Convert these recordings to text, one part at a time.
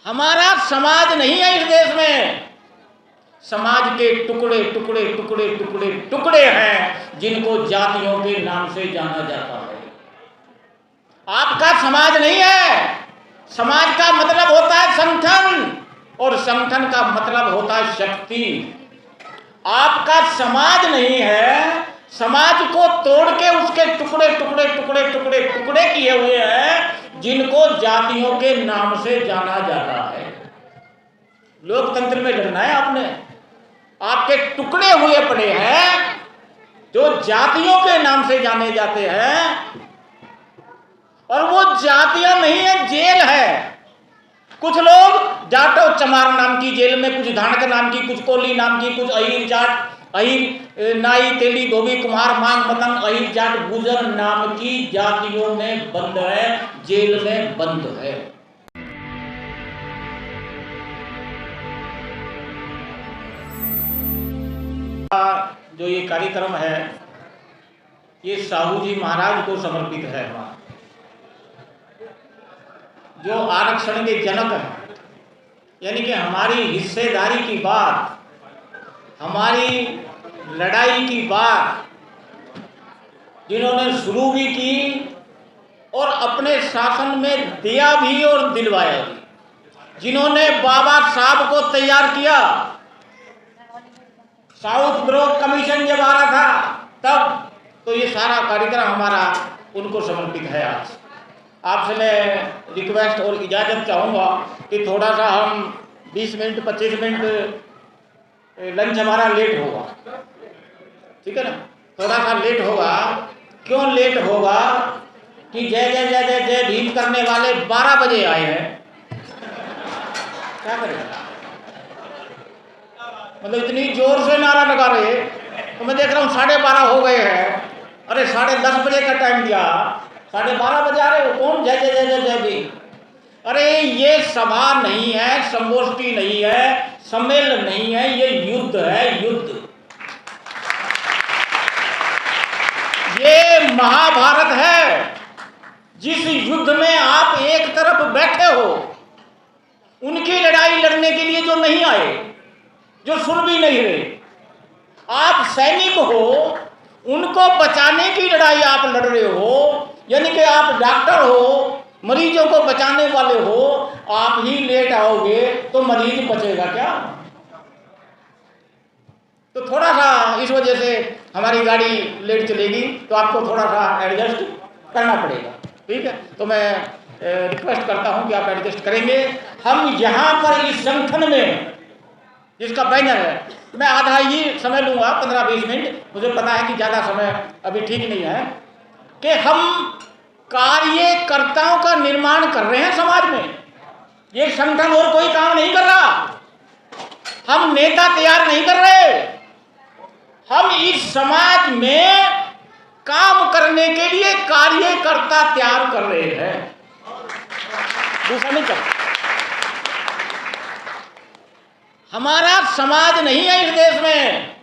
हमारा समाज नहीं है इस देश में। समाज के टुकड़े टुकड़े टुकड़े टुकड़े टुकड़े हैं जिनको जातियों के नाम से जाना जाता है। आपका समाज नहीं है। समाज का मतलब होता है संगठन, और संगठन का मतलब होता है शक्ति। आपका समाज नहीं है। समाज को तोड़ के उसके टुकड़े टुकड़े टुकड़े टुकड़े टुकड़े किए हुए हैं जिनको जातियों के नाम से जाना जाता है। लोकतंत्र में लड़ना है आपने। आपके टुकड़े हुए पड़े हैं जो जातियों के नाम से जाने जाते हैं, और वो जातियां नहीं है, जेल है। कुछ लोग जाटो चमार नाम की जेल में, कुछ धानक नाम की, कुछ कोली नाम की, कुछ अहिर जाट, अहिर नाई तेली धोबी कुम्हार मांग मतंग अहिर जाट गुजर नाम की जातियों में बंद है, जेल में बंद है। जो ये कार्यक्रम है ये साहू जी महाराज को समर्पित है, जो आरक्षण के जनक हैं। यानी कि हमारी हिस्सेदारी की बात, हमारी लड़ाई की बात जिन्होंने शुरू भी की और अपने शासन में दिया भी और दिलवाया भी, जिन्होंने बाबा साहब को तैयार किया। साउथ ब्लॉक कमीशन जब आ रहा था तब तो ये सारा कार्यक्रम हमारा उनको समर्पित है। आज आपसे मैं रिक्वेस्ट और इजाज़त चाहूँगा कि थोड़ा सा हम 20 मिनट 25 मिनट लंच हमारा लेट होगा, ठीक है ना। थोड़ा सा लेट होगा। क्यों लेट होगा कि जय जय जय जय जय भीम करने वाले 12 बजे आए हैं। क्या करेगा, मतलब इतनी जोर से नारा लगा रहे तो मैं देख रहा हूँ 12:30 हो गए हैं। अरे 10:30 बजे का टाइम दिया, 12:30 बजे आ रहे हो। कौन जय जय जय जय जय भीम। अरे ये सभा नहीं है, संगोष्ठी नहीं है, सम्मेलन नहीं है, ये युद्ध है, युद्ध। ये महाभारत है, जिस युद्ध में आप एक तरफ बैठे हो। उनकी लड़ाई लड़ने के लिए जो नहीं आए, जो सुन भी नहीं रहे, आप सैनिक हो, उनको बचाने की लड़ाई आप लड़ रहे हो। यानी कि आप डॉक्टर हो, मरीजों को बचाने वाले हो। आप ही लेट आओगे तो मरीज बचेगा क्या। तो थोड़ा सा इस वजह से हमारी गाड़ी लेट चलेगी, तो आपको थोड़ा सा एडजस्ट करना पड़ेगा, ठीक है। तो मैं रिक्वेस्ट करता हूं कि आप एडजस्ट करेंगे। हम यहाँ पर इस संगठन में जिसका बैनर है, मैं आधा ही समय लूँगा, 15-20 मिनट। मुझे पता है कि ज़्यादा समय अभी ठीक नहीं है, कि हम कार्यकर्ताओं का निर्माण कर रहे हैं समाज में। ये संगठन और कोई काम नहीं कर रहा। हम नेता तैयार नहीं कर रहे। हम इस समाज में काम करने के लिए कार्यकर्ता तैयार कर रहे हैं, दूसरा नहीं कर। हमारा समाज नहीं है इस देश में।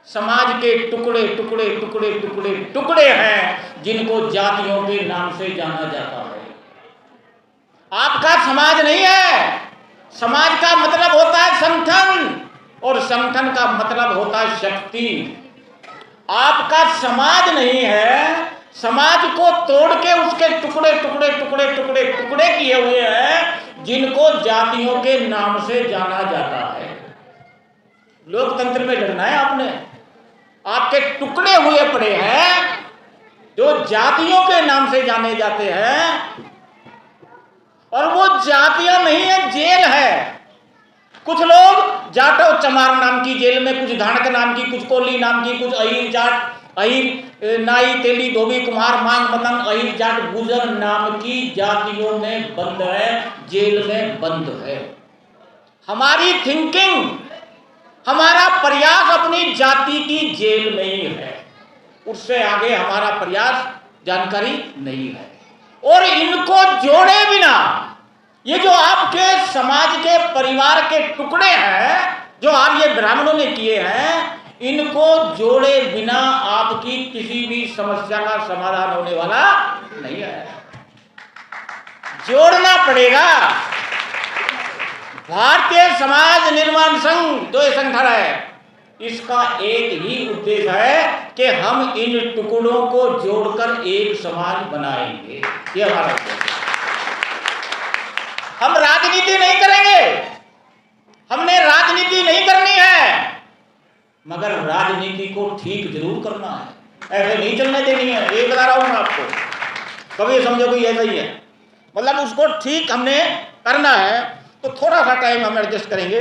समाज के टुकड़े टुकड़े टुकड़े टुकड़े टुकड़े हैं जिनको जातियों के नाम से जाना जाता है। आपका समाज नहीं है। समाज का मतलब होता है संगठन, और संगठन का मतलब होता है शक्ति। आपका समाज नहीं है। समाज को तोड़ के उसके टुकड़े टुकड़े टुकड़े टुकड़े टुकड़े किए हुए हैं जिनको जातियों के नाम से जाना जाता है। लोकतंत्र में लड़ना है आपने। आपके टुकड़े हुए पड़े हैं जो जातियों के नाम से जाने जाते हैं, और वो जातियां नहीं है, जेल है। कुछ लोग जाटो चमार नाम की जेल में, कुछ धानक नाम की, कुछ कोली नाम की, कुछ अहिर जाट, अहिर नाई तेली धोबी कुम्हार मांग मतंग अहिर जाट गुजर नाम की जातियों में बंद है, जेल में बंद है। हमारी थिंकिंग, हमारा प्रयास अपनी जाति की जेल में ही है। उससे आगे हमारा प्रयास जानकारी नहीं है। और इनको जोड़े बिना, ये जो आपके समाज के परिवार के टुकड़े हैं जो आप ये ब्राह्मणों ने किए हैं, इनको जोड़े बिना आपकी किसी भी समस्या का समाधान होने वाला नहीं है। जोड़ना पड़ेगा। भारतीय समाज निर्माण संघ जो ये संगठन है, इसका एक ही उद्देश्य है कि हम इन टुकड़ों को जोड़कर एक समाज बनाएंगे। ये हमारा उद्देश्य है। हम राजनीति नहीं करेंगे, हमने राजनीति नहीं करनी है, मगर राजनीति को ठीक जरूर करना है, ऐसे नहीं चलने देनी है। ये बता रहा हूं मैं आपको, कभी समझो कोई ऐसा ही है, मतलब उसको ठीक हमने करना है। तो थोड़ा सा टाइम हम एडजस्ट करेंगे।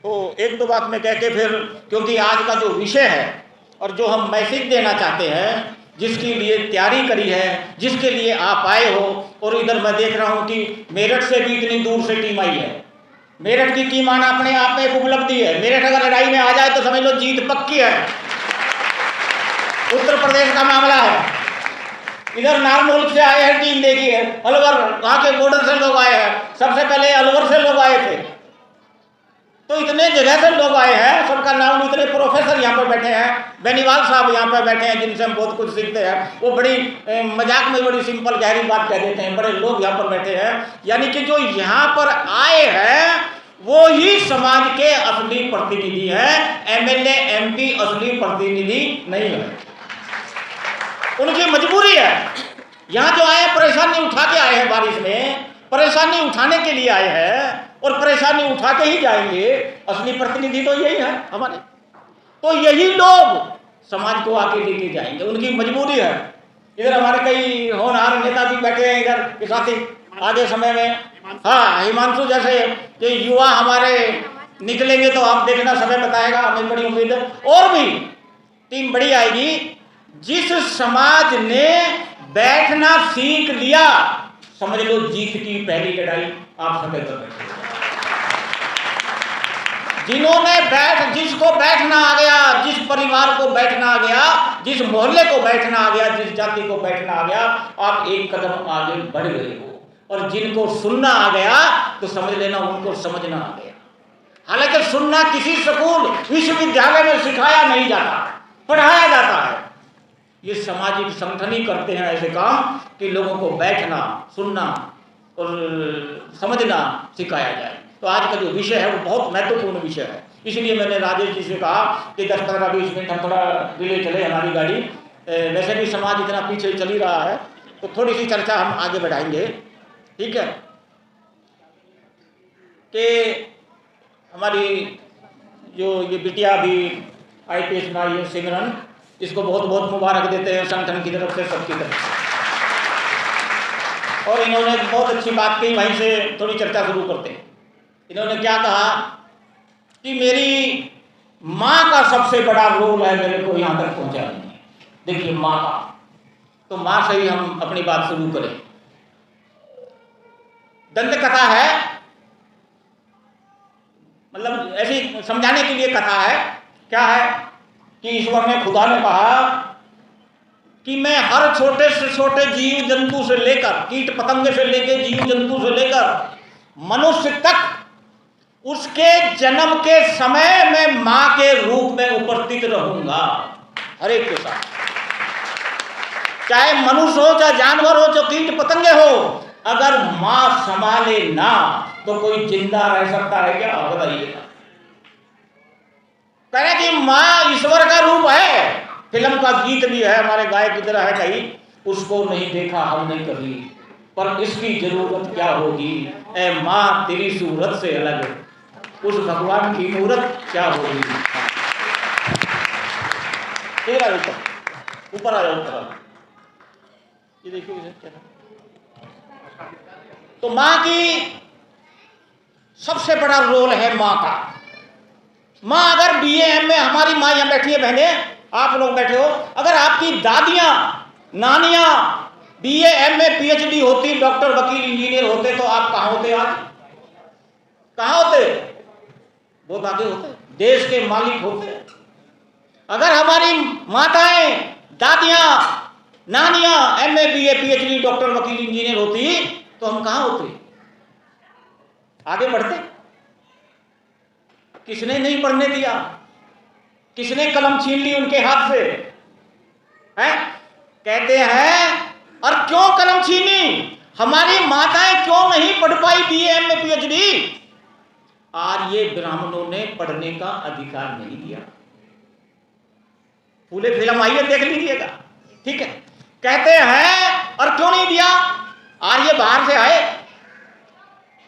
तो एक दो बात मैं कह के फिर, क्योंकि आज का जो विषय है और जो हम मैसेज देना चाहते हैं, जिसके लिए तैयारी करी है, जिसके लिए आप आए हो, और इधर मैं देख रहा हूं कि मेरठ से भी इतनी दूर से टीम आई है। मेरठ की टीम आना अपने आप में एक उपलब्धि है। मेरठ अगर लड़ाई में आ जाए तो समझ लो जीत पक्की है। उत्तर प्रदेश का मामला है, इधर नारनौल से आए हैं टीम, देखिए अलवर, वहां के बॉर्डर से लोग आए हैं, सबसे पहले अलवर से लोग आए थे। तो इतने जगह से लोग आए हैं, सबका नाम, इतने प्रोफेसर यहाँ पर बैठे हैं, बेनीवाल साहब यहाँ पर बैठे हैं, जिनसे हम बहुत कुछ सीखते हैं। वो बड़ी मजाक में बड़ी सिंपल गहरी बात कह देते हैं, बड़े लोग यहाँ पर बैठे हैं। यानी कि जो यहाँ पर आए हैं वो ही समाज के असली प्रतिनिधि हैं, एमएलए एमपी असली प्रतिनिधि नहीं है। उनकी मजबूरी है। यहाँ जो आए परेशानी उठा के आए हैं, बारिश में परेशानी उठाने के लिए आए हैं और परेशानी उठा के ही जाएंगे। असली प्रतिनिधि तो यही है हमारे, तो यही लोग समाज को आके लेके जाएंगे, उनकी मजबूरी है। इधर हमारे कई होनहार नेता भी बैठे हैं इधर के साथी आगे समय में। हाँ, हिमांशु जैसे कि युवा हमारे निकलेंगे तो आप देखना, समय बताएगा, हमें बड़ी उम्मीद है। और भी टीम बड़ी आएगी। जिस समाज ने बैठना सीख लिया, समझ लो जीत की पहली लड़ाई आप सब कर बैठे। जिन्होंने जिसको बैठना आ गया, जिस परिवार को बैठना आ गया, जिस मोहल्ले को बैठना आ गया, जिस जाति को बैठना आ गया, आप एक कदम आगे बढ़ गए हो। और जिनको सुनना आ गया तो समझ लेना उनको समझना आ गया। हालांकि सुनना किसी स्कूल विश्वविद्यालय में सिखाया नहीं जाता, पढ़ाया जाता है। ये सामाजिक संगठन ही करते हैं ऐसे काम कि लोगों को बैठना, सुनना और समझना सिखाया जाए। तो आज का जो विषय है वो बहुत महत्वपूर्ण विषय है। इसलिए मैंने राजेश जी से कहा कि 10-15-20 मिनट हम थोड़ा डिले चले हमारी गाड़ी। वैसे भी समाज इतना पीछे चल ही रहा है, तो थोड़ी सी चर्चा हम आगे बढ़ाएंगे। ठीक है, कि हमारी जो ये बिटिया भी IPS में आई है, सिमरन, इसको बहुत बहुत मुबारक देते हैं संगठन की तरफ से, सबकी तरफ से। और इन्होंने बहुत अच्छी बात कही, वहीं से थोड़ी चर्चा शुरू करते हैं। इन्होंने क्या कहा कि मेरी माँ का सबसे बड़ा रोल है मेरे को यहाँ तक पहुँचाने में। देखिए माँ का, तो माँ से ही हम अपनी बात शुरू करें। दंत कथा है, मतलब ऐसी समझाने के लिए कथा है। क्या है कि ईश्वर ने, खुदा ने कहा कि मैं हर छोटे से छोटे जीव जंतु से लेकर, कीट पतंगे से लेकर, जीव जंतु से लेकर मनुष्य तक, उसके जन्म के समय में मां के रूप में उपस्थित रहूंगा हर एक के साथ। चाहे मनुष्य हो, चाहे जानवर हो, चाहे कीट पतंगे हो, अगर मां संभाले ना तो कोई जिंदा रह सकता है क्या? बताइएगा। कहे कि मां ईश्वर का रूप है। फिल्म का गीत भी है, हमारे गायक इधर है कहीं, उसको नहीं देखा हमने कभी, पर इसकी जरूरत क्या होगी, ए मां तेरी सूरत से अलग उस भगवान की मूरत क्या होगी। तेरा ऊपर आ जाओ, ऊपर ये देखिए। तो मां की सबसे बड़ा रोल है मां का। मां अगर BA में, हमारी मां यहां बैठी है, बहने आप लोग बैठे हो, अगर आपकी दादियां नानियां BA MA PhD होती, डॉक्टर वकील इंजीनियर होते, तो आप कहां होते आज? कहां होते? बहुत आगे होते, देश के मालिक होते। अगर हमारी माताएं, दादियां, नानियां MA BA PhD डॉक्टर वकील इंजीनियर होती तो हम कहां होते? आगे बढ़ते। किसने नहीं पढ़ने दिया? किसने कलम छीन ली उनके हाथ से? हैं? कहते हैं, और क्यों कलम छीनी? हमारी माताएं क्यों नहीं पढ़ पाई BA MA PhD? आर्य ब्राह्मणों ने पढ़ने का अधिकार नहीं दिया। फूले फिल्म आई है, देख लीजिएगा, ठीक है। कहते हैं और क्यों नहीं दिया? आर्य बाहर से आए।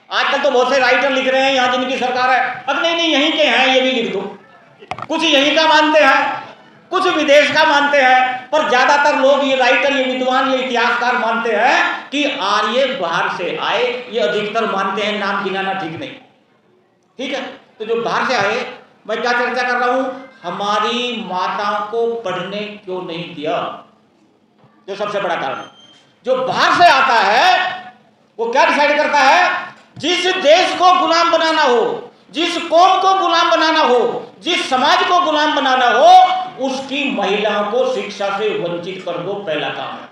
आजकल तो बहुत से राइटर लिख रहे हैं यहाँ जिनकी सरकार है, अब नहीं नहीं यहीं के हैं, ये भी लिख दो। कुछ यहीं का मानते हैं, कुछ विदेश का मानते हैं, पर ज्यादातर लोग, ये राइटर, ये विद्वान, ये इतिहासकार मानते हैं कि आर्य बाहर से आए। ये अधिकतर मानते हैं, नाम गिनाना ठीक नहीं, ठीक है। तो जो बाहर से आए, मैं क्या चर्चा कर रहा हूं, हमारी माताओं को पढ़ने क्यों नहीं दिया, जो सबसे बड़ा कारण। जो बाहर से आता है वो क्या डिसाइड करता है? जिस देश को गुलाम बनाना हो, जिस कौम को गुलाम बनाना हो, जिस समाज को गुलाम बनाना हो, उसकी महिलाओं को शिक्षा से वंचित कर दो, पहला काम है।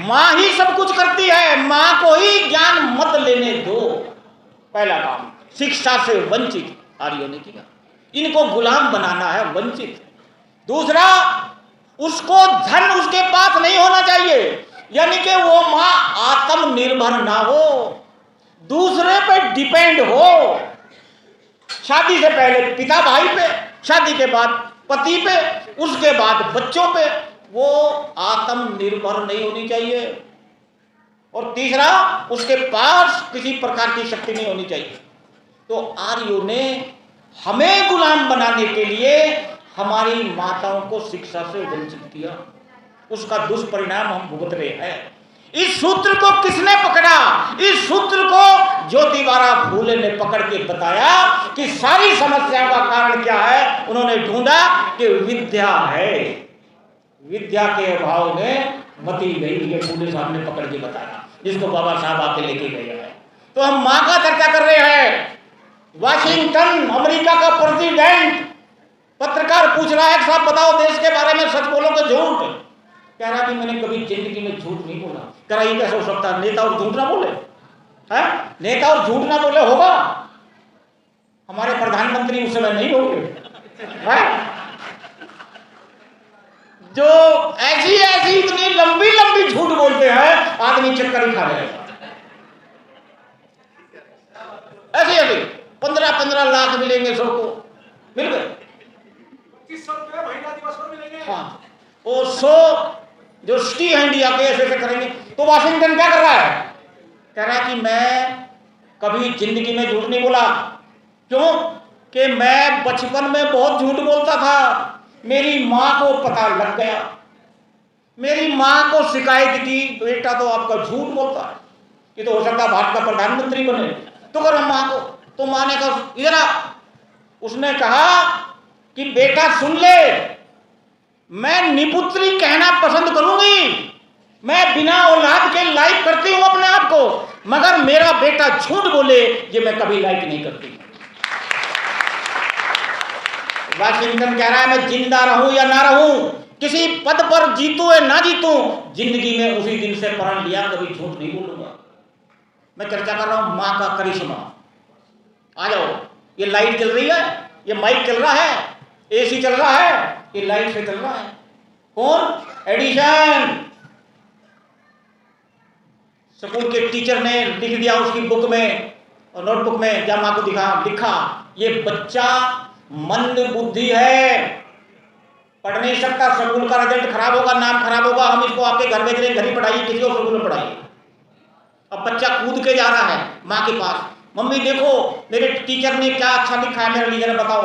मां ही सब कुछ करती है, मां को ही ज्ञान मत लेने दो, पहला काम। शिक्षा से वंचित आर्यों ने किया, इनको गुलाम बनाना है, वंचित। दूसरा, उसको धन उसके पास नहीं होना चाहिए, यानी कि वो मां आत्मनिर्भर ना हो, दूसरे पे डिपेंड हो। शादी से पहले पिता भाई पे, शादी के बाद पति पे, उसके बाद बच्चों पे, वो आत्मनिर्भर नहीं होनी चाहिए। और तीसरा, उसके पास किसी प्रकार की शक्ति नहीं होनी चाहिए। तो आर्यों ने हमें गुलाम बनाने के लिए हमारी माताओं को शिक्षा से वंचित किया, उसका दुष्परिणाम हम भुगत रहे हैं। इस सूत्र को किसने पकड़ा? इस सूत्र को ज्योतिबा फूले ने पकड़ के बताया कि सारी समस्याओं का कारण क्या है। उन्होंने ढूंढा कि विद्या है, विद्या के अभाव में मती गई, ये फूले साहब ने पकड़ के बताया, जिसको बाबा साहब आके लेके गए हैं। तो हम मां का चर्चा कर रहे हैं। वाशिंगटन अमेरिका का प्रेसिडेंट, पत्रकार पूछ रहा है, साहब बताओ देश के बारे में सच बोलो कि झूठ? कह रहा कि मैंने कभी जिंदगी में झूठ नहीं बोला। कह रहा ये कैसे हो सकता है, नेता और झूठ ना बोले? है नेता और झूठ ना बोले होगा? हमारे प्रधानमंत्री उस समय नहीं होंगे, जो ऐसी ऐसी इतनी लंबी लंबी झूठ बोलते हैं, आदमी चक्कर ही खा जाएगा। ऐसे ऐसे 15-15 लाख मिलेंगे सबको, मिल गए। 2500 रुपये महिला दिवस पर मिलेंगे। हाँ, वो 100 जो सिटी है इंडिया के, ऐसे ऐसे करेंगे। तो वाशिंगटन क्या कर रहा है? कह रहा है कि मैं कभी जिंदगी में झूठ नहीं बोला। क्यों? कि मैं बचपन में बहुत झूठ बोलता था, मेरी माँ को पता लग गया, मेरी माँ को शिकायत की, बेटा तो आपका झूठ बोलता है, ये तो हो सकता है भारत का प्रधानमंत्री बने, तो करो माँ को। तो माँ ने कहा इधर आ। उसने कहा कि बेटा सुन ले, मैं निपुत्री कहना पसंद करूंगी, मैं बिना औलाद के लाइक करती हूं अपने आप को, मगर मेरा बेटा झूठ बोले ये मैं कभी लाइक नहीं करती। वाशिंगटन कह रहा है मैं जिंदा रहूं या ना रहूं, किसी पद पर जीतूं या ना जीतूं, जिंदगी में उसी दिन से प्रण लिया कभी झूठ नहीं बोलूंगा। मैं चर्चा कर रहा हूं मां का करिश्मा। आ जाओ, ये लाइट चल रही है, ये माइक चल रहा है, एसी चल रहा है, ये लाइट से चल रहा है। कौन? एडिशन। स्कूल के टीचर ने लिख दिया उसकी बुक में और नोटबुक में, क्या मां को लिखा ये बच्चा मंद बुद्धि है, पढ़ नहीं सकता, स्कूल का रिजल्ट खराब होगा, नाम खराब होगा, हम इसको आपके घर भेज रहे हैं, घर ही पढ़ाइए, किसी और स्कूल में पढ़ाइए। अब बच्चा कूद के जा रहा है माँ के पास, मम्मी देखो मेरे टीचर ने क्या अच्छा लिखा है मेरे लिए, जरा बताओ।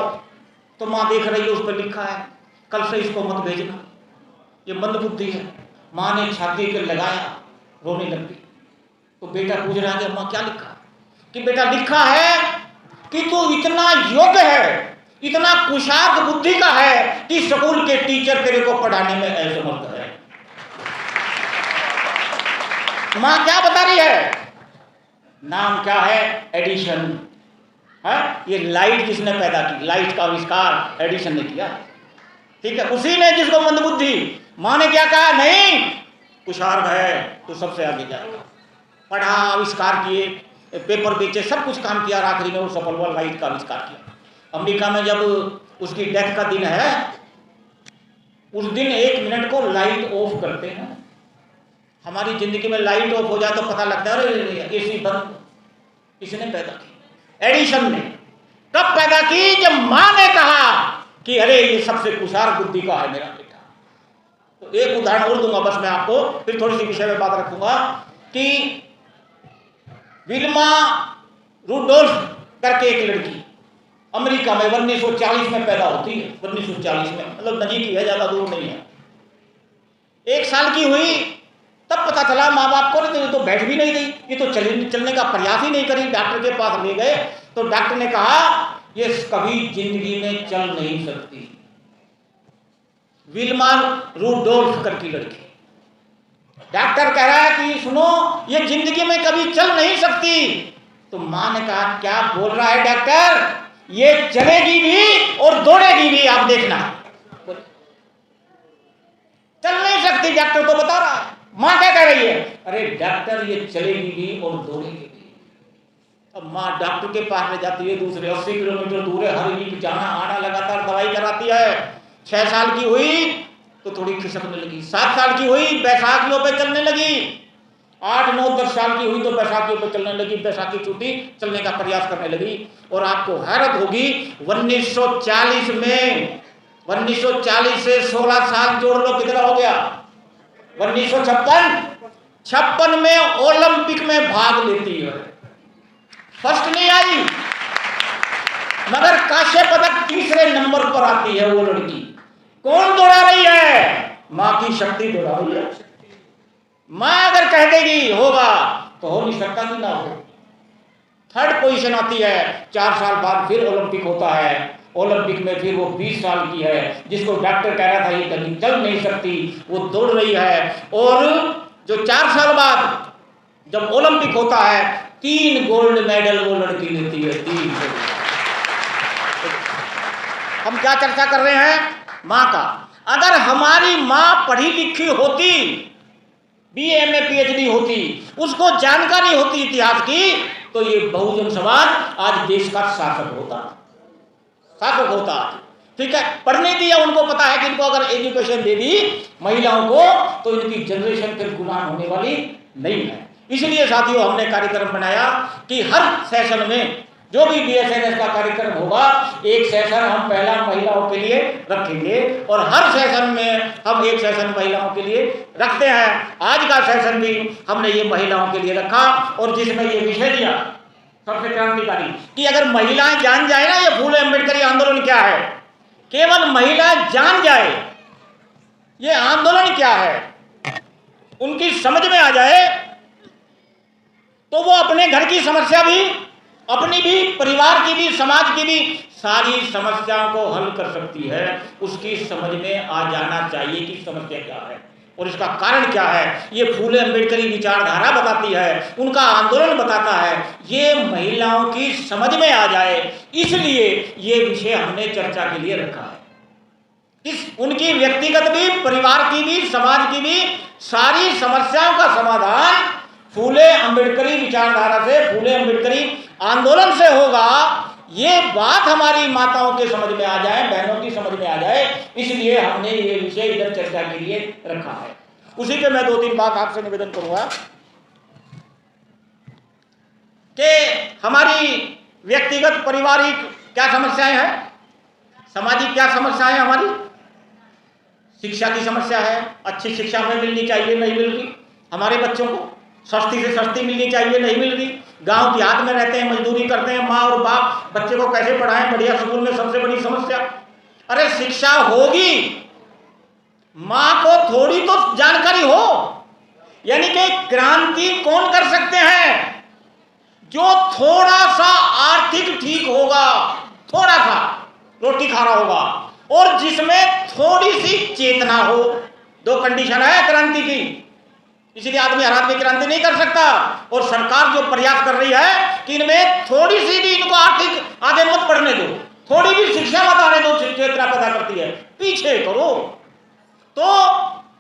तो माँ देख रही है, उस पर लिखा है कल से इसको मत भेजना, ये मंद बुद्धि है। माँ ने छाती पर लगाया, रोने लग गई। तो बेटा पूछ रहा है कि अम्मा क्या लिखा? कि बेटा लिखा है कि तू इतना योग्य है, इतना कुशाग्र बुद्धि का है कि स्कूल के टीचर तेरे को पढ़ाने में असमर्थ है। मां क्या बता रही है? नाम क्या है? एडिशन है। ये लाइट किसने पैदा की? लाइट का आविष्कार एडिशन ने किया, ठीक है, उसी ने, जिसको मंदबुद्धि। मां ने क्या कहा? नहीं, कुशाग्र है तो सबसे आगे जाएगा। पढ़ा, आविष्कार किए, पेपर बेचे, सब कुछ काम किया, आखिरी में वो सफल हुआ, लाइट का आविष्कार किया। अमेरिका में जब उसकी डेथ का दिन है, उस दिन 1 मिनट को लाइट ऑफ करते हैं। हमारी जिंदगी में लाइट ऑफ हो जाए तो पता लगता है अरे एसी बंद, किसने पैदा की? एडिशन ने। कब पैदा की? जब मां ने कहा कि अरे ये सबसे कुशार बुद्धि का है मेरा बेटा। तो एक उदाहरण और दूंगा बस मैं आपको, फिर थोड़ी सी विषय में बात रखूंगा कि विल्मा रुडोल्फ करके एक लड़की अमेरिका में 1940 में पैदा होती है। 1940 में, मतलब नजीक ही है, ज्यादा दूर नहीं है। 1 साल की हुई तब पता चला माँ बाप को, ये तो बैठ भी नहीं गई, ये तो चलने का प्रयास ही नहीं करी। डॉक्टर के पास ले गए तो डॉक्टर ने कहा ये कभी जिंदगी में चल नहीं सकती। विल्मा रुडोल्फ करके लड़की, डॉक्टर कह रहा है कि सुनो ये जिंदगी में कभी चल नहीं सकती। तो मां ने कहा क्या बोल रहा है डॉक्टर, ये चलेगी भी और दौड़ेगी भी, आप देखना। चल नहीं सकती डॉक्टर तो बता रहा है, मां क्या कह रही है? अरे डॉक्टर ये चलेगी भी और दौड़ेगी भी। अब मां डॉक्टर के पास ले जाती है, दूसरे 80 किलोमीटर दूर है, हर वीक जाना आना, लगातार दवाई कराती है। 6 साल की हुई तो थोड़ी खिसकने लगी, 7 साल की हुई बैसाखियों पे चलने लगी, 8, 9, 10 साल की हुई तो बैसाखियों पे चलने लगी, बैसाखी छुट्टी चलने का प्रयास करने लगी। और आपको हैरत होगी 1940 में, 1940 से 16 साल जोड़ लो कितना हो गया? 1956 में ओलंपिक में भाग लेती है। फर्स्ट नहीं आई मगर कांस्य पदक तीसरे नंबर पर आती है वो लड़की। कौन दौड़ा रही है? मां की शक्ति दौड़ा रही है। मां अगर कह देगी होगा तो हो नहीं सकता कि ना हो। 3rd पोजीशन आती है। 4 साल बाद फिर ओलंपिक होता है। ओलंपिक में फिर वो 20 साल की है, जिसको डॉक्टर कह रहा था ये कभी चल नहीं सकती, वो दौड़ रही है। और जो 4 साल बाद जब ओलंपिक होता है 3 गोल्ड मेडल वो लड़की लेती है। 3 हम क्या चर्चा कर रहे हैं? मां का। अगर हमारी मां पढ़ी लिखी होती, BA MA PhD होती, उसको जानकारी होती इतिहास की, तो ये बहुजन समाज आज देश का शासक होता। ठीक है, पढ़ने दिया, उनको पता है कि इनको अगर एजुकेशन दे दी महिलाओं को तो इनकी जनरेशन फिर गुलाम होने वाली नहीं है। इसलिए साथियों हमने कार्यक्रम बनाया कि हर सेशन में जो भी BSNS का कार्यक्रम होगा, एक सेशन हम पहला महिलाओं के लिए रखेंगे और हर सेशन में हम एक सेशन महिलाओं के लिए रखते हैं। आज का सेशन भी हमने ये महिलाओं के लिए रखा और जिसमें ये विषय दिया सबसे क्रांतिकारी कि अगर महिलाएं जान जाए ना ये फूले अम्बेडकरी आंदोलन क्या है, केवल महिलाएं जान जाए ये आंदोलन क्या है, उनकी समझ में आ जाए, तो वो अपने घर की समस्या भी, अपनी भी, परिवार की भी, समाज की भी सारी समस्याओं को हल कर सकती है। उसकी समझ में आ जाना चाहिए कि समस्या क्या है और इसका कारण क्या है। ये फूले अम्बेडकरी विचारधारा बताती है, उनका आंदोलन बताता है, ये महिलाओं की समझ में आ जाए, इसलिए ये विषय हमने चर्चा के लिए रखा है। इस उनकी व्यक्तिगत भी, परिवार की भी, समाज की भी सारी समस्याओं का समाधान फूले अम्बेडकरी विचारधारा से, फूले अम्बेडकरी आंदोलन से होगा। ये बात हमारी माताओं के समझ में आ जाए, बहनों की समझ में आ जाए, इसलिए हमने ये विषय इधर चर्चा के लिए रखा है। उसी पे मैं 2-3 बात आपसे निवेदन करूंगा कि हमारी व्यक्तिगत, पारिवारिक क्या समस्याएं हैं, सामाजिक क्या समस्याएं हमारी। शिक्षा की समस्या है, अच्छी शिक्षा हमें मिलनी चाहिए, नहीं मिल रही। हमारे बच्चों को सस्ती से सस्ती मिलनी चाहिए, नहीं मिल रही। गांव देहात में रहते हैं, मजदूरी करते हैं, माँ और बाप बच्चे को कैसे पढ़ाएं बढ़िया स्कूल में, सबसे बड़ी समस्या। अरे शिक्षा होगी, माँ को थोड़ी तो जानकारी हो, यानी कि क्रांति कौन कर सकते हैं? जो थोड़ा सा आर्थिक ठीक होगा, थोड़ा सा रोटी खा रहा होगा और जिसमें थोड़ी सी चेतना हो। 2 कंडीशन है क्रांति की, इसलिए आदमी हर आदमी क्रांति नहीं कर सकता। और सरकार जो प्रयास कर रही है कि इनमें थोड़ी सी भी, इनको आर्थिक आगे मत बढ़ने दो, थोड़ी भी शिक्षा मत आने दो, चेतना पैदा करती है, पीछे करो, तो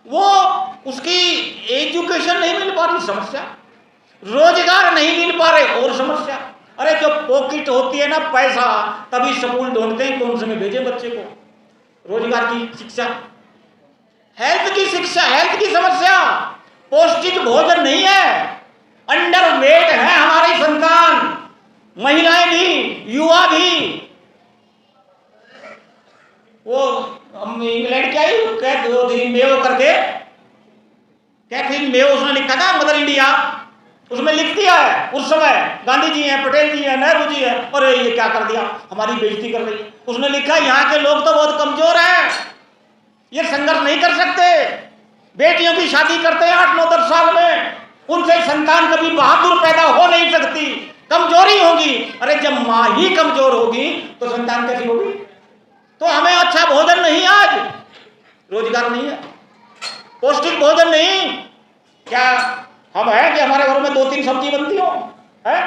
वो उसकी एजुकेशन नहीं मिल पा रही, समस्या। रोजगार नहीं मिल पा रहे, और समस्या। अरे जो पॉकेट होती है ना, पैसा, तभी स्कूल ढूंढते हैं कौन से में भेजे बच्चे को। रोजगार की शिक्षा, हेल्थ की शिक्षा, हेल्थ की समस्या, पौष्टिक भोजन नहीं है, अंडर वेट है हमारी संतान, महिलाएं भी, युवा भी। वो हम इंग्लैंड क्या ही कहते वो थी मेयो करके, क्या थी मेयो, उसने लिखा था मदर इंडिया, उसमें लिख दिया है उस समय गांधी जी हैं, पटेल जी हैं, नेहरू जी हैं, और ये क्या कर दिया, हमारी बेइज्जती कर रही है। उसने लिखा यहाँ के लोग तो बहुत कमजोर हैं, ये संघर्ष नहीं कर सकते, बेटियों की शादी करते हैं 8, 9, 10 साल में, उनसे संतान कभी बहादुर पैदा हो नहीं सकती, कमजोरी होगी। अरे जब माँ ही कमजोर होगी तो संतान कैसी होगी? तो हमें अच्छा भोजन नहीं, आज रोजगार नहीं है, पौष्टिक भोजन नहीं, क्या हम हैं कि हमारे घरों में 2-3 सब्जी बनती हो, है?